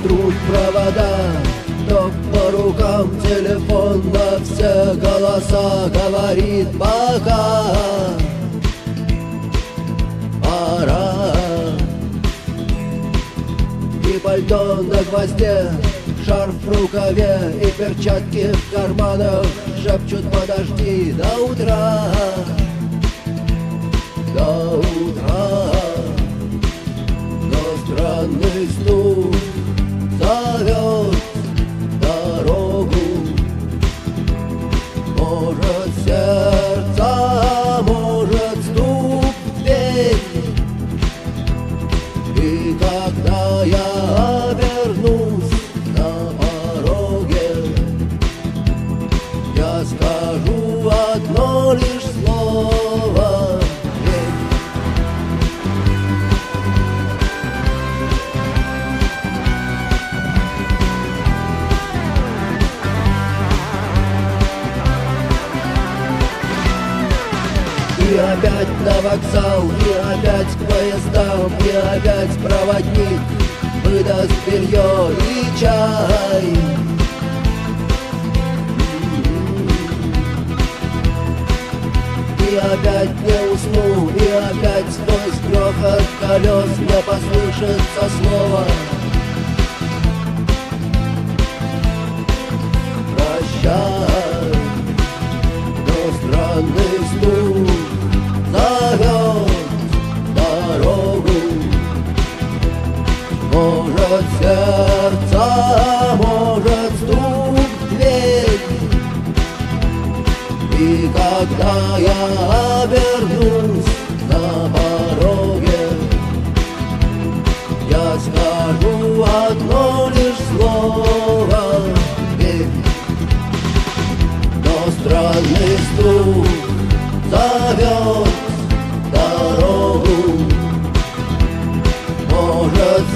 трут провода, то по рукам телефон на все голоса говорит пока. Пора. И пальто на гвозде, шарф в рукаве и перчатки в карманах шепчут: подожди до утра, до утра. Но странный стук зовет дорогу. Может, сердце, может, стук в дверь. И когда я обернусь на пороге, я скажу одно лишь слово: верь. И опять на вокзал, и опять к поездам, и опять проводник выдаст белье и чай. И опять не усну, и опять сквозь грохот колес мне послышится слово: прощай. Но странный стук зовет дорогу. Может, сердце, может, стук в дверь. И когда я обернусь на пороге, я скажу одно лишь слово: верь. Но странный стук зовет дорогу. Может,